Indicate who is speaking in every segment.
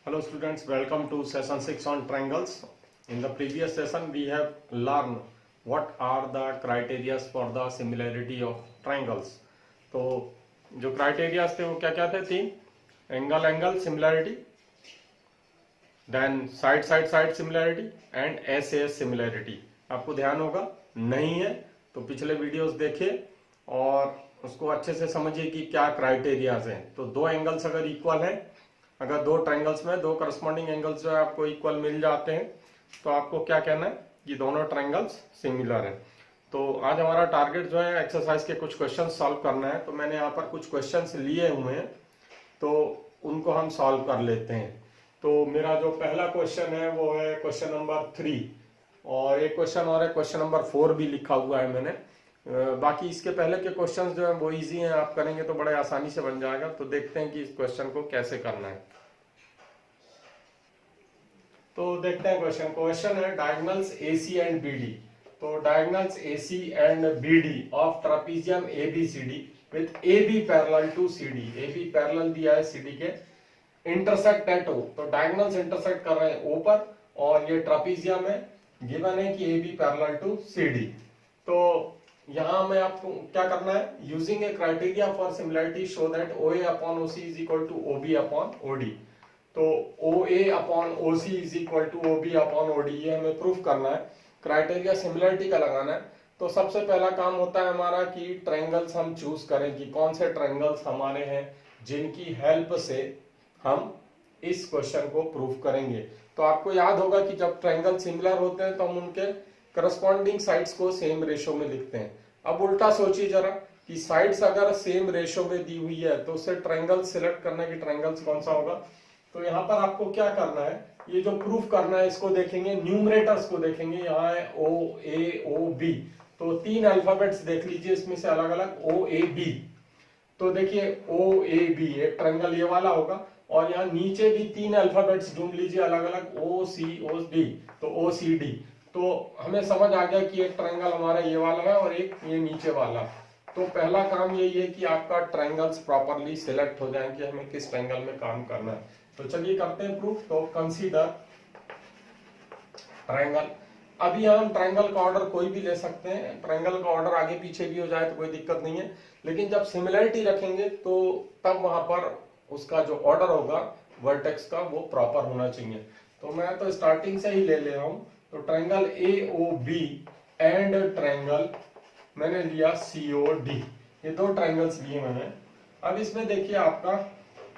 Speaker 1: Hello students, welcome to session 6 on triangles. In the previous session we have learned what are the criteria for the similarity of triangles. तो जो criteria थे वो क्या क्या थे? तीन, angle similarity, then side similarity and SAS similarity. आपको ध्यान होगा, नहीं है तो पिछले वीडियोस देखिए और उसको अच्छे से समझिए कि क्या क्राइटेरियाज हैं. तो दो एंगल्स अगर इक्वल है, अगर दो ट्रायंगल्स में दो करस्पॉन्डिंग एंगल्स जो है आपको इक्वल मिल जाते हैं तो आपको क्या कहना है कि दोनों ट्रायंगल्स सिमिलर हैं. तो आज हमारा टारगेट जो है एक्सरसाइज के कुछ क्वेश्चन सॉल्व करना है. तो मैंने यहाँ पर कुछ क्वेश्चंस लिए हुए हैं तो उनको हम सॉल्व कर लेते हैं. तो मेरा जो पहला क्वेश्चन है वो है क्वेश्चन नंबर 3 और एक क्वेश्चन और है क्वेश्चन नंबर 4 भी लिखा हुआ है मैंने. बाकी इसके पहले के क्वेश्चंस जो है वो इजी हैं, आप करेंगे तो बड़े आसानी से बन जाएगा. तो देखते हैं कि इस क्वेश्चन को कैसे करना है. तो देखते हैं क्वेश्चन है डायगोनल्स AC एंड BD. तो diagonals AC and BD of trapezium ABCD with AB parallel to CD. AB parallel दिया है CD के, इंटरसेक्ट एट O. तो डायगोनल्स इंटरसेक्ट कर रहे हैं O पर और ये ट्रापेजियम है, गिवन है कि AB पैरेलल टू CD. तो यहां में आपको क्या करना है, using a criteria for similarity show that OA upon OC is equal to OB upon OD. तो OA upon OC is equal to OB upon OD ये हमें प्रूफ करना है, क्राइटेरिया सिमिलरिटी का लगाना है. तो सबसे पहला काम होता है हमारा कि ट्रायंगल्स हम चूज करें कि कौन से ट्रायंगल्स हमारे हैं जिनकी हेल्प से हम इस क्वेश्चन को प्रूफ करेंगे. तो आपको याद होगा कि जब ट्रायंगल सिमिलर होते हैं तो हम उनके करस्पॉन्डिंग साइड्स को सेम रेशो में लिखते हैं. अब उल्टा सोचिए जरा कि साइड्स अगर सेम रेशो में दी हुई है तो उससे ट्रायंगल सिलेक्ट करना कि ट्रायंगल्स कौन सा होगा. तो यहाँ पर आपको क्या करना है, ये जो प्रूफ करना है इसको देखेंगे, न्यूमरेटर्स को देखेंगे. यहाँ है OAOB. तो तीन अल्फाबेट्स देख लीजिए इसमें से अलग अलग OAB. तो देखिए OAB एक ट्रायंगल ये वाला होगा और यहाँ नीचे भी तीन अल्फाबेट्स ढूंढ लीजिए अलग अलग OCOD. तो OCD. तो हमें समझ आ गया कि एक ट्रायंगल हमारा ये वाला है और एक ये नीचे वाला. तो पहला काम यही है कि आपका ट्रायंगल्स प्रॉपर्ली सिलेक्ट हो जाए कि हमें किस ट्रायंगल में काम करना है. तो चलिए करते हैं प्रूफ. तो कंसीडर ट्रायंगल. अभी हम ट्रायंगल का ऑर्डर कोई भी ले सकते हैं, ट्रायंगल का ऑर्डर आगे पीछे भी हो जाए तो कोई दिक्कत नहीं है, लेकिन जब सिमिलरिटी रखेंगे तो तब वहां पर उसका जो ऑर्डर होगा वर्टेक्स का वो प्रॉपर होना चाहिए. तो मैं तो स्टार्टिंग से ही ले रहा हूं. तो ट्रायंगल AOB एंड ट्रायंगल मैंने लिया COD. ये दो ट्रायंगल्स लिए मैंने. अब इसमें देखिए आपका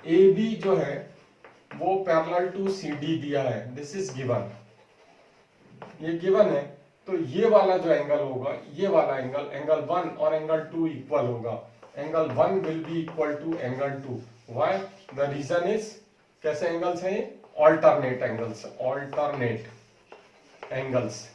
Speaker 1: AB जो है वो पैरेलल टू CD दिया है, दिस इज गिवन, ये गिवन है. तो ये वाला जो एंगल होगा, ये वाला एंगल 1 और एंगल 2 इक्वल होगा. Angle 1 will be equal to angle 2. Why? The reason is, कैसे एंगल्स हैं, ऑल्टरनेट एंगल्स, ऑल्टरनेट एंगल्स.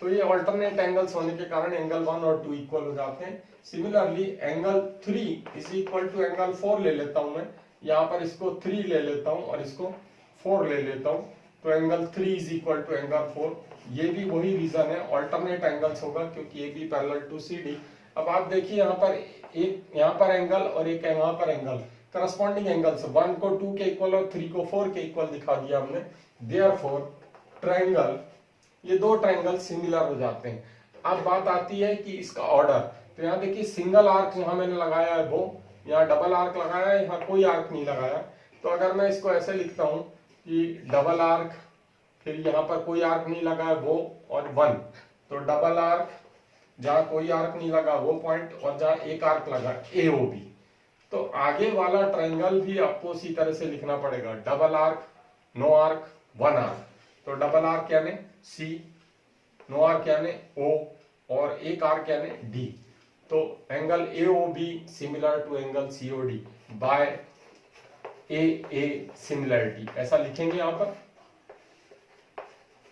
Speaker 1: तो ये ऑल्टरनेट एंगल्स होने के कारण एंगल 1 और 2 इक्वल हो जाते हैं. Similarly angle 3 is equal to angle 4 ले लेता हूं मैं. यहाँ पर इसको 3 ले लेता हूं और इसको 4 ले लेता हूं. तो angle 3 is equal to angle 4. ये भी वही रीजन है, ऑल्टरनेट एंगल्स होगा क्योंकि ये भी पैरेलल टू CD. अब आप देखिए यहाँ पर एक यहाँ पर एंगल और एक यहाँ पर एंगल, करस्पॉन्डिंग एंगल्स 1 को 2 के इक्वल और 3 को 4 के इक्वल दिखा दिया हमने. देयरफॉर ट्रायंगल, ये दो ट्रायंगल सिमिलर हो जाते हैं. अब बात आती है कि इसका ऑर्डर. तो यहाँ देखिए सिंगल आर्क यहाँ मैंने लगाया है वो, यहाँ डबल आर्क लगाया है, यहाँ कोई आर्क नहीं लगाया. तो अगर मैं इसको ऐसे लिखता हूं कि डबल आर्क, फिर यहाँ पर कोई आर्क नहीं लगा है वो और 1. तो डबल आर्क, जहां कोई आर्क नहीं लगा वो पॉइंट और जहां एक आर्क लगा AOB. तो आगे वाला ट्रायंगल भी आपको उसी तरह से लिखना पड़ेगा, double arc, no arc, 1 arc. तो डबल आर्क यानी C, नो आर्क यानी O और एक आर्क यानी D. तो angle AOB similar to angle COD by AA similarity, ऐसा लिखेंगे यहां पर.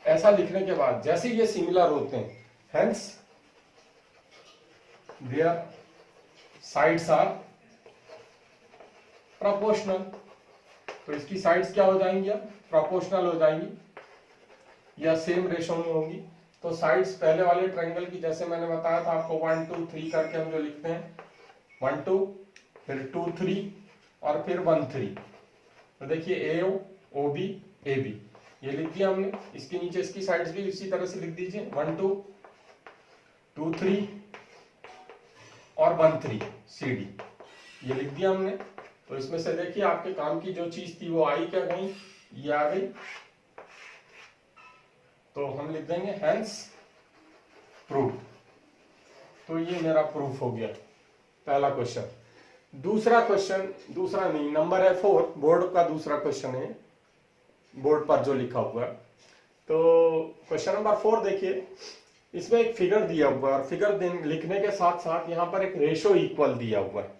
Speaker 1: ऐसा लिखने के बाद जैसे ये सिमिलर होते हैं, hence their sides are proportional. तो इसकी साइड्स क्या हो जाएंगी, अब प्रोपोर्शनल हो जाएंगी या सेम रेशो में होंगी. तो साइड्स पहले वाले ट्रायंगल की जैसे मैंने बताया था आपको 1 2 3 करके हम जो लिखते हैं, 1 2 फिर 2 3 और फिर 1 3. तो देखिए ओ बी ए बी, ये लिख दिया हमने। इसके नीचे इसकी साइड्स भी इसी तरह से लिख दीजिए, 1 2 2 3 और 1 3 सी डी, ये लिख दिया हमने। तो इसमें से देखिए आपके काम की जो चीज थी वो आई क्या कहीं, ये आ गई। तो हम लिख देंगे हेंस प्रूफ। तो ये मेरा प्रूफ हो गया पहला क्वेश्चन। दूसरा क्वेश्चन, दूसरा नहीं, नंबर है 4, बोर्ड का दूसरा क्वेश्चन है, बोर्ड पर जो लिखा हुआ है। तो क्वेश्चन नंबर 4 देखिए, इसमें एक फिगर दिया हुआ है और फिगर लिखने के साथ साथ यहाँ पर एक रेशो इक्वल दिया हुआ है,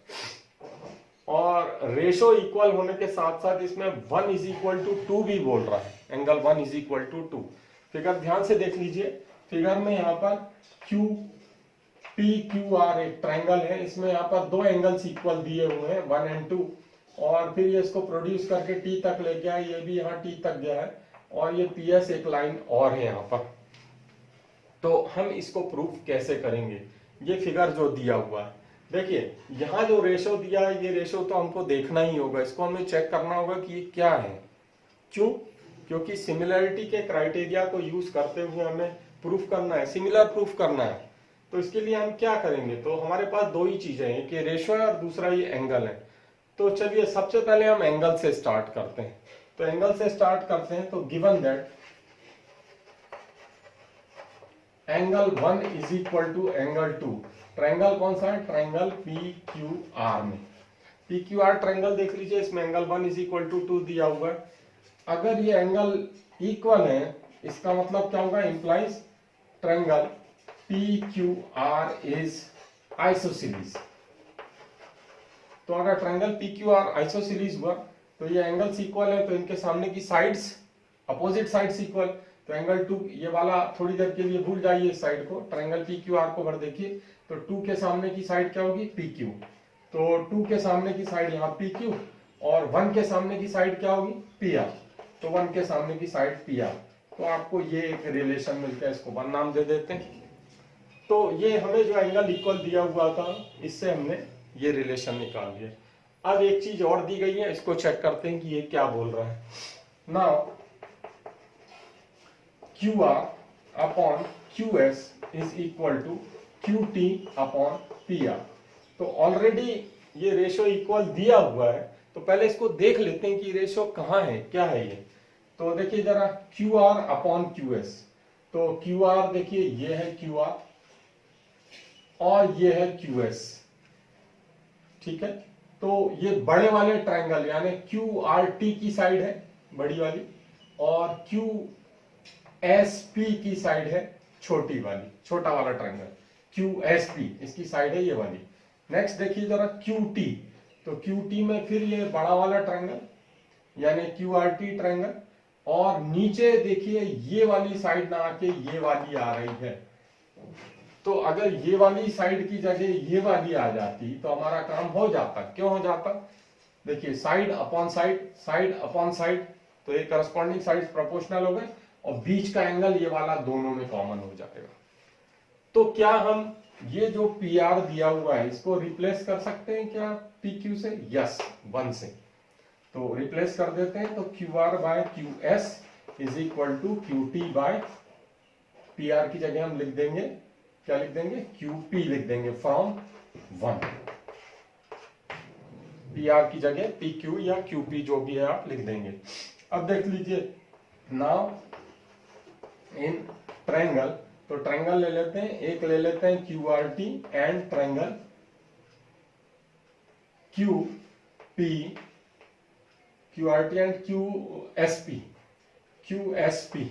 Speaker 1: और रेशो इक्वल होने के साथ साथ इसमें 1 इज इक्वल टू 2 भी बोल रहा है, angle 1 is equal to 2। Figure ध्यान से देख लीजिए, फिगर में यहाँ पर क्यू पी क्यू आर एक ट्रायंगल है, इसमें यहाँ पर दो एंगल्स इक्वल दिए हुए हैं 1 और 2, और फिर ये इसको प्रोड्यूस करके टी तक ले गया, ये भी यहाँ टी तक गया है, और ये पी एस एक लाइन और है यहाँ पर। तो हम इसको प्रूफ कैसे करेंगे, ये फिगर जो दिया हुआ है, देखिए यहाँ जो रेशो दिया है, ये रेशो तो हमको देखना ही होगा, इसको हमें चेक करना होगा कि ये क्या है। क्यों? क्योंकि सिमिलरिटी के क्राइटेरिया को यूज करते हुए हमें प्रूफ करना है, सिमिलर प्रूफ करना है। तो इसके लिए हम क्या करेंगे, तो हमारे पास दो ही चीजें हैं, एक ये रेशो है और दूसरा ये एंगल है। तो चलिए सबसे पहले हम एंगल से स्टार्ट करते हैं। तो एंगल से स्टार्ट करते हैं, तो given that angle 1 is equal to angle 2, triangle कौन सा है, ट्रायंगल पी क्यू आर में। पी क्यू आर ट्रायंगल देख लीजिए, इसमें एंगल 1 इज इक्वल टू 2 दिया हुआ है। अगर ये एंगल इक्वल है, इसका मतलब क्या होगा, implies triangle P Q are is isosceles. तो अगर triangle P Q are isosceles हुआ तो ये एंगल्स इक्वल है, तो इनके सामने की साइड्स, अपोजिट साइड्स इक्वल। तो एंगल 2, ये वाला थोड़ी देर के लिए भूल जाइए इस साइड को, ट्रायंगल पी क्यू आर को भर देखिए, तो 2 के सामने की साइड क्या होगी, पी क्यू। तो 2 के सामने की साइड यहाँ पी क्यू, और 1 के सामने की साइड क्या होगी, पी आर। तो 1 के सामने की साइड पी आर। तो आपको ये एक रिलेशन मिलता है, इसको 1 नाम दे देते हैं। तो ये हमें जो एंगल इक्वल दिया हुआ था, इससे हमने ये रिलेशन निकाल लिया। अब एक चीज और दी गई है, इसको चेक करते हैं कि ये क्या बोल रहा है। Now Q R upon Q S is equal to Q T upon P R. तो ऑलरेडी ये रेशो इक्वल दिया हुआ है, तो पहले इसको देख लेते हैं कि रेशो कहाँ है, क्या है ये। तो देखिए जरा, Q R upon Q S. तो क्यू आर देखिए, ये है क्यू आर और ये है क्यू एस, ठीक है। तो ये बड़े वाले ट्रायंगल यानी क्यू आर टी की साइड है बड़ी वाली, और क्यू एस पी की साइड है छोटी वाली, छोटा वाला ट्रायंगल क्यू एस पी, इसकी साइड है ये वाली। नेक्स्ट देखिए जरा क्यू टी। तो क्यू टी में फिर ये बड़ा वाला ट्रायंगल यानी क्यू आर टी ट्रायंगल, और नीचे देखिए ये वाली साइड ना आके ये वाली आ रही है। तो अगर ये वाली साइड की जगह ये वाली आ जाती तो हमारा काम हो जाता। क्यों हो जाता, देखिए side upon side, side upon side, तो ये करस्पॉन्डिंग साइड प्रोपोर्शनल हो गए, और बीच का एंगल ये वाला दोनों में कॉमन हो जाएगा। तो क्या हम ये जो पी आर दिया हुआ है इसको रिप्लेस कर सकते हैं क्या पी क्यू से, यस 1 से। तो रिप्लेस कर देते हैं, तो Q R by Q S is equal to Q T by P R की जगह हम लिख देंगे, क्या लिख देंगे, क्यू पी लिख देंगे फ्रॉम 1। पी आर की जगह पी क्यू या क्यू पी जो भी है आप लिख देंगे। अब देख लीजिए, नाउ इन ट्रायंगल, तो ट्रायंगल ले लेते हैं, एक ले लेते हैं Q R T and triangle Q P, Q R T and Q S P, Q S P,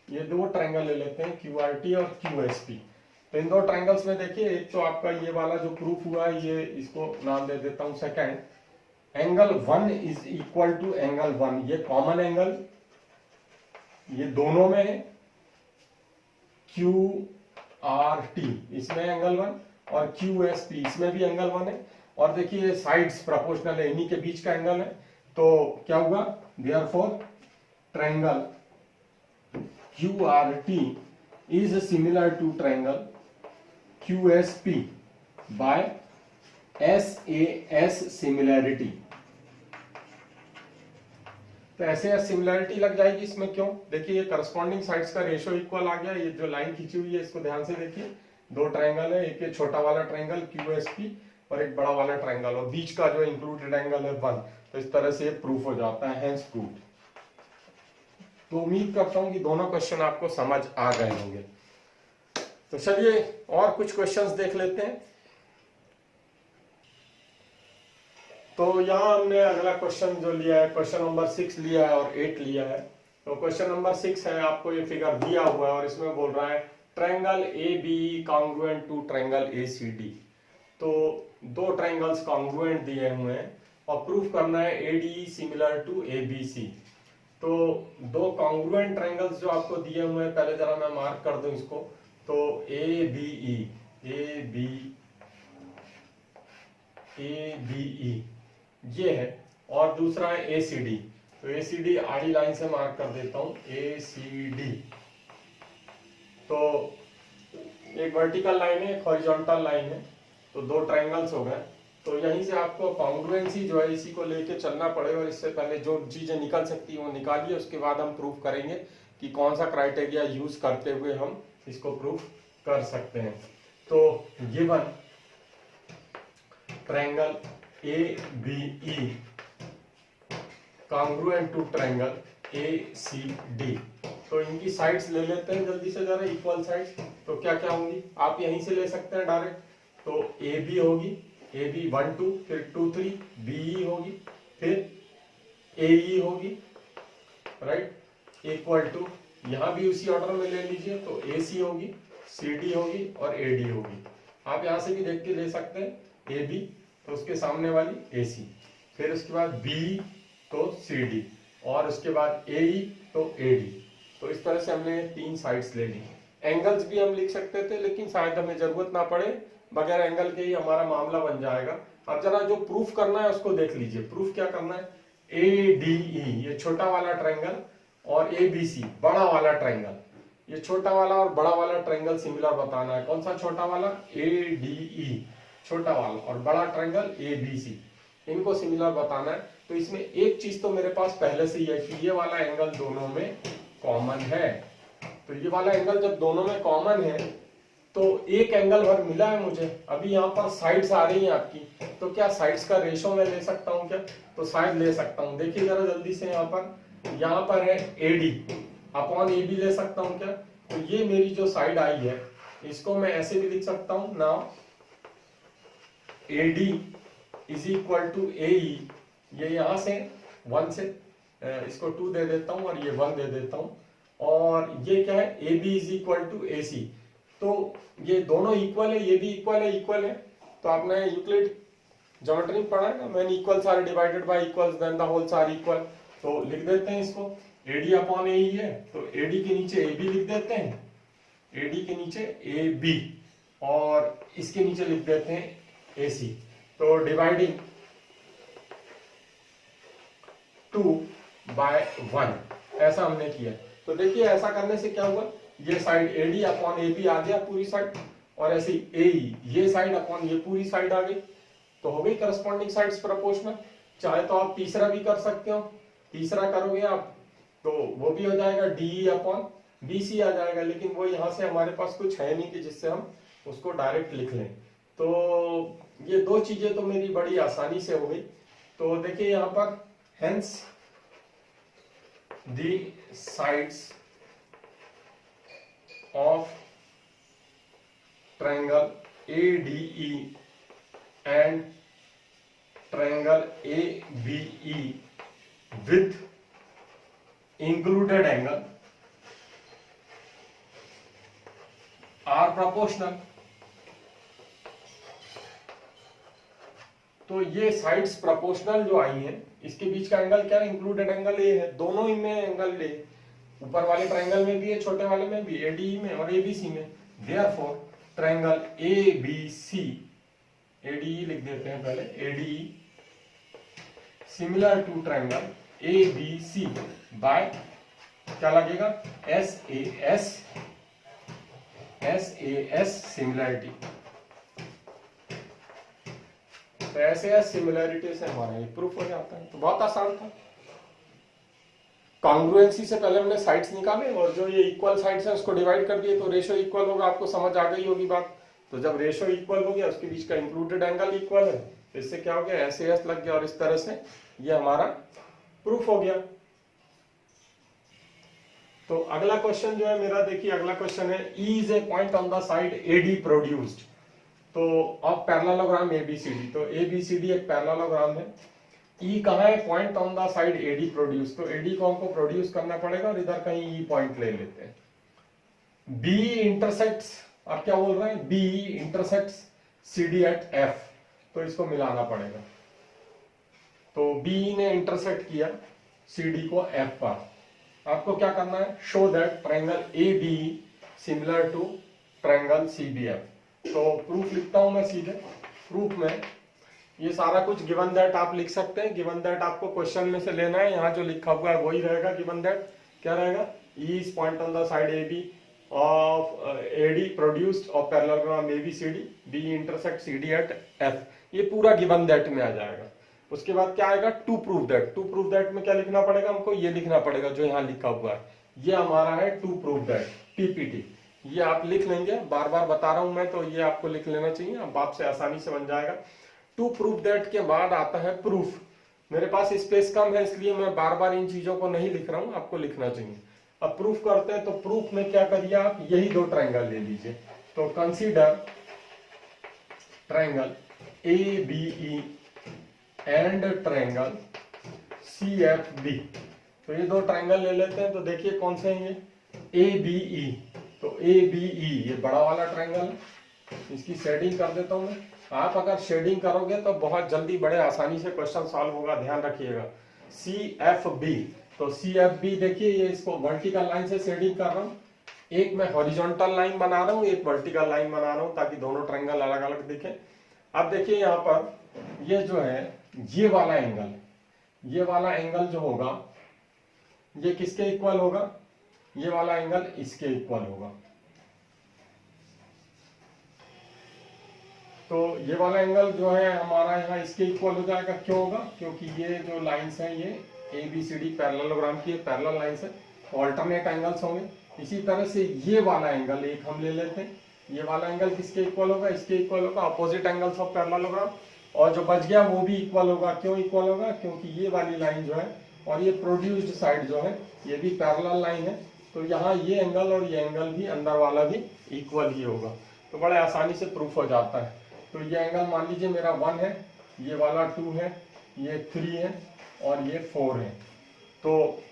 Speaker 1: ये दो ट्रायंगल ले लेते हैं क्यू आर टी और क्यू एस पी। तो इन दो ट्रायंगल्स में देखिए, एक तो आपका ये वाला जो प्रूफ हुआ है, ये इसको नाम दे देता हूं second. Angle 1 is equal to angle 1, ये कॉमन एंगल ये दोनों में है, क्यू आर टी इसमें एंगल 1 और क्यू एस पी इसमें भी एंगल 1 है। और देखिए साइड्स प्रोपोर्शनल है, इन्हीं के बीच का एंगल है। तो क्या हुआ, therefore triangle Q R T is similar to triangle Q S P by S A S similarity. तो ऐसे सिमिलरिटी लग जाएगी इसमें। क्यों? देखिए ये करस्पॉन्डिंग साइड्स का रेशियो इक्वल आ गया। ये जो लाइन खींची हुई है इसको ध्यान से देखिए, दो ट्रायंगल है, एक ये छोटा वाला ट्रायंगल QSP और एक बड़ा वाला ट्रायंगल, और बीच का जो इंक्लूडेड एंगल है 1। तो इस तरह से प्रूफ हो जाता है, हेंस प्रूफ। तो उम्मीद करता हूं कि दोनों क्वेश्चन आपको समझ आ गए होंगे। तो चलिए और कुछ क्वेश्चंस देख लेते हैं। तो यहाँ हमने अगला क्वेश्चन जो लिया है, क्वेश्चन नंबर 6 लिया है और 8 लिया है। तो क्वेश्चन नंबर 6 है, आपको ये फिगर दिया हुआ है और इसमें बोल रहा है triangle ABE congruent to triangle ACD। तो दो ट्रायंगल्स कॉन्ग्रुएंट दिए हुए हैं और प्रूफ करना है ADE सिमिलर टू ABC। तो दो कॉन्ग्रुएंट ट्रायंगल्स जो आपको दिए हुए हैं, पहले जरा मैं मार्क कर दूं इसको। तो ABE ये है, और दूसरा है ACD। तो ACD आड़ी लाइन से मार्क कर देता हूं, ACD। तो एक वर्टिकल लाइन है, एक हॉरिजॉन्टल लाइन है, तो दो ट्रायंगल्स हो गए। तो यहीं से आपको कॉन्ग्रुएंसी जो है इसी को लेके चलना पड़ेगा, और इससे पहले जो चीजें निकल सकती है वो निकालिए, उसके बाद हम प्रूफ करेंगे कि कौन सा क्राइटेरिया यूज करते हुए हम इसको प्रूफ कर सकते हैं। तो given triangle ABE congruent to triangle ACD। तो इनकी साइड्स ले लेते हैं जल्दी से जरा, इक्वल साइड्स। तो क्या क्या होंगी आप यहीं से ले सकते हैं डायरेक्ट। तो AB होगी, AB 1 2, फिर 2 3, BE होगी, फिर AE होगी, राइट, इक्वल टू, यहां भी उसी ऑर्डर में ले लीजिए। तो AC होगी, CD होगी और AD होगी। आप यहां से भी देख के ले सकते हैं, AB तो उसके सामने वाली AC, फिर उसके बाद BE तो CD, और उसके बाद AE तो AD। तो इस तरह से हमने तीन साइड्स ले ली। एंगल्स भी हम लिख सकते थे, लेकिन शायद हमें जरूरत ना पड़े, बगैर एंगल के ही हमारा मामला बन जाएगा। अब जरा जो प्रूफ करना है उसको देख लीजिए। प्रूफ क्या करना है, ADE ये छोटा वाला ट्रायंगल और ABC बड़ा वाला ट्रायंगल, ये छोटा वाला और बड़ा वाला ट्रायंगल सिमिलर बताना है। कौन सा छोटा वाला, ADE छोटा वाला, और बड़ा ट्रायंगल ABC, इनको सिमिलर बताना है। तो इसमें एक चीज तो मेरे पास पहले से ही है कि ये वाला एंगल दोनों में कॉमन है। तो ये वाला एंगल जब दोनों में कॉमन है तो एक एंगल भर मिला है मुझे। अभी यहाँ पर साइड्स आ रही हैं आपकी, तो क्या साइड्स का रेशो मैं ले सकता हूँ क्या? तो शायद ले सकता हूँ। देखिए जरा जल्दी से, यहाँ पर है AD अपॉन AB ले सकता हूँ क्या? तो ये मेरी जो साइड आई है इसको मैं ऐसे भी लिख सकता हूँ, now AD is equal to AE, ये यहां से 1 से इसको 2 दे देता हूं और ये 1 दे देता हूं, और ये क्या है, AB is equal to AC। तो ये दोनों इक्वल है, ये भी इक्वल है। तो आपने यूक्लिड ज्योमेट्री में पढ़ा है ना, when equals are divided by equals then the wholes are equal. तो लिख देते हैं इसको, AD अपॉन AE है तो AD के नीचे AB लिख देते हैं, AD के नीचे AB, और इसके नीचे लिख देते हैं AC। तो डिवाइडिंग 2/1 ऐसा हमने किया। तो देखिए ऐसा करने से क्या हुआ, ये साइड AD अपॉन AB आ गया पूरी साइड, और ऐसी AE ये साइड अपॉन ये पूरी साइड आ गई। तो हो गई करस्पॉन्डिंग साइड्स प्रोपोर्शनल। चाहे तो आप तीसरा भी कर सकते हो, तीसरा करोगे आप तो वो भी हो जाएगा DE अपॉन BC आ जाएगा, लेकिन वो यहां से हमारे पास कुछ है नहीं कि जिससे हम उसको डायरेक्ट लिख लें। तो ये दो चीजें तो मेरी बड़ी आसानी से हो गई। तो देखिए यहां पर hence the sides of triangle ADE and triangle ABE with included angle are proportional। तो ये साइड्स प्रोपोर्शनल जो आई हैं, इसके बीच का एंगल क्या है, इंक्लूडेड एंगल ए है। दोनों ही में एंगल ले, ऊपर वाले ट्रायंगल में भी है, छोटे वाले में भी, ADE में और ABC में। देयरफॉर ट्रायंगल ABC, ADE लिख देते हैं पहले, ADE similar to triangle ABC by क्या लगेगा, SAS सिमिलरिटी। तो SAS सिमिलरिटी से हमारा ये प्रूफ हो जाता है। तो बहुत आसान था। कॉन्ग्रुएंसी से पहले हमने साइड्स निकाले और जो ये इक्वल साइड्स हैं उसको डिवाइड कर दिए, तो रेशो इक्वल होगा। आपको समझ आ गई होगी बात। तो जब रेशो इक्वल हो गया, उसके बीच का इंक्लूडेड एंगल इक्वल है, तो इससे क्या हो गया, SAS लग गया और इस तरह से ये हमारा प्रूफ हो गया। तो अगला क्वेश्चन जो है मेरा, देखिए अगला क्वेश्चन है, E is a point on the side AD produced, तो ऑफ पैरेललोग्राम ABCD। तो ABCD एक पैरेललोग्राम है, E कहाँ है, point on the side AD produce, तो AD को हमको प्रोड्यूस करना पड़ेगा और इधर कहीं E पॉइंट ले लेते हैं। B इंटरसेक्ट्स, आप क्या बोल रहे हैं, B intersects CD at F, तो इसको मिलाना पड़ेगा। तो B ने इंटरसेक्ट किया CD को F पर, आपको क्या करना है, show that triangle ABE similar to triangle CBF। तो प्रूफ लिखता हूं मैं सीधे। प्रूफ में ये सारा कुछ गिवन दैट आप लिख सकते हैं। गिवन दैट आपको क्वेश्चन में से लेना है, यहाँ जो लिखा हुआ है वही रहेगा। गिवन दैट क्या रहेगा, E is point on the side AB of AD produced of parallelogram ABCD, B intersect CD at F, ये पूरा गिवन दैट में आ जाएगा। उसके बाद क्या आएगा, to prove that. To prove that में क्या लिखना पड़ेगा हमको, ये लिखना पड़ेगा जो यहाँ लिखा हुआ है, ये हमारा है टू प्रूव दैट, TPT। ये आप लिख लेंगे, बार बार बता रहा हूं मैं, तो ये आपको लिख लेना चाहिए, अब आपसे आसानी से बन जाएगा। टू प्रूव दैट के बाद आता है प्रूफ। मेरे पास स्पेस कम है इसलिए मैं बार बार इन चीजों को नहीं लिख रहा हूं, आपको लिखना चाहिए। अब प्रूफ करते हैं, तो प्रूफ में क्या करिए आप, यही दो ट्रायंगल ले लीजिए। तो consider triangle ABE and triangle CFB। तो ये दो ट्रायंगल ले लेते हैं। तो देखिए कौन से हैं ये, ABE। तो ABE ये बड़ा वाला ट्रायंगल है, इसकी शेडिंग कर देता हूं मैं। आप अगर शेडिंग करोगे तो बहुत जल्दी बड़े आसानी से क्वेश्चन सॉल्व होगा, ध्यान रखिएगा। CFB, तो CFB देखिए, ये इसको वर्टिकल लाइन से शेडिंग कर रहा हूं। एक मैं हॉरिजॉन्टल लाइन बना रहा हूं, एक वर्टिकल लाइन बना रहा हूं, ताकि दोनों ट्रायंगल अलग अलग दिखे। अब देखिए यहाँ पर ये जो है, ये वाला एंगल, ये वाला एंगल जो होगा ये किसके इक्वल होगा, ये वाला एंगल इसके इक्वल होगा। तो ये वाला एंगल जो है हमारा यहाँ इसके इक्वल हो जाएगा। क्यों होगा, क्योंकि ये जो लाइंस हैं ये ABCD पैरेललोग्राम की पैरेलल लाइंस है, ऑल्टरनेट एंगल्स होंगे। इसी तरह से ये वाला एंगल एक हम ले लेते हैं, ये वाला एंगल किसके इक्वल होगा, इसके इक्वल होगा, अपोजिट एंगल्स ऑफ पैरेललोग्राम। और जो बच गया वो भी इक्वल होगा। क्यों इक्वल होगा, क्योंकि ये वाली लाइन जो है और ये प्रोड्यूस्ड साइड जो है ये भी पैरेलल लाइन है, तो यहाँ ये एंगल और ये एंगल भी अंदर वाला भी इक्वल ही होगा। तो बड़े आसानी से प्रूफ हो जाता है। तो ये एंगल मान लीजिए मेरा 1 है, ये वाला 2 है, ये 3 है और ये 4 है। तो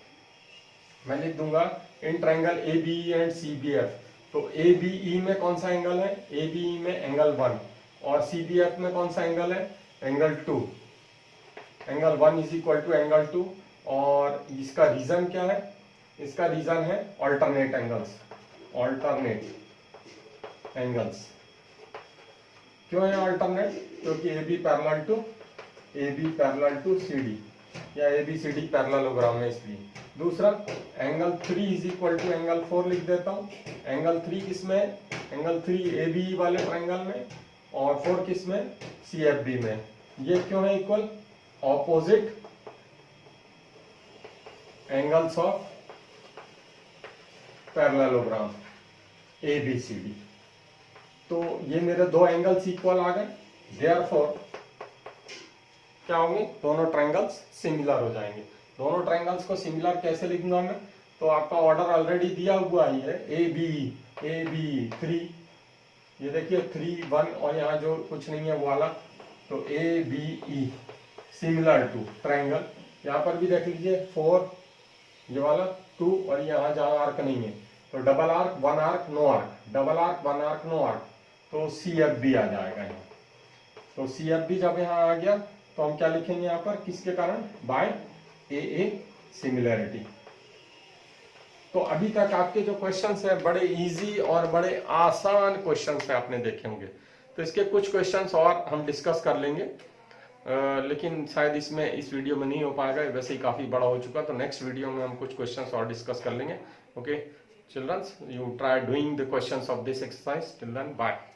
Speaker 1: मैं लिख दूंगा in triangle ABE and CBF। तो ABE में कौन सा एंगल है, ABE में एंगल 1, और CBF में कौन सा एंगल है, angle 2। Angle 1 is equal to angle 2। और इसका रीजन क्या है, इसका रीजन है ऑल्टरनेट एंगल्स। ऑल्टरनेट एंगल्स क्यों है ऑल्टरनेट, क्योंकि AB पैरेलल टू CD या ABCD पैरेललोग्राम है इसलिए। दूसरा angle 3 is equal to angle 4 लिख देता हूं। एंगल 3 किसमें, एंगल 3 ABE वाले ट्रायंगल में, और 4 किसमें, CFB में। ये क्यों है equal, opposite angles of parallelogram ABCD। तो ये मेरे दो एंगल्स इक्वल आ गए, देयरफॉर क्या होंगे, दोनों ट्रायंगल्स सिमिलर हो जाएंगे। दोनों ट्रायंगल्स को सिमिलर कैसे लिखूंगा मैं, तो आपका ऑर्डर ऑलरेडी दिया हुआ ही है, ABE 3, ये देखिए 3 1 और यहाँ जो कुछ नहीं है वो वाला, तो ABE सिमिलर टू ट्रायंगल। यहाँ पर भी देख लीजिए 4, ये वाला 2 और यहाँ जहाँ आर्क नहीं है, तो double arc 1 arc no arc, double arc 1 arc no arc, तो CFB आ जाएगा यहाँ। तो CFB जब यहाँ आ गया तो हम क्या लिखेंगे यहाँ पर, किसके कारण, बाय AA सिमिलैरिटी। तो अभी तक आपके जो क्वेश्चंस हैं बड़े इजी और बड़े आसान क्वेश्चंस हैं, आपने देखे होंगे। तो इसके कुछ क्वेश्चंस और हम डिस्कस कर लेंगे, लेकिन शायद इसमें इस वीडियो में नहीं हो पाएगा, वैसे ही काफी बड़ा हो चुका। तो नेक्स्ट वीडियो में हम कुछ क्वेश्चंस और डिस्कस कर लेंगे। Okay childrens, you try doing the questions of this exercise. Till then, bye.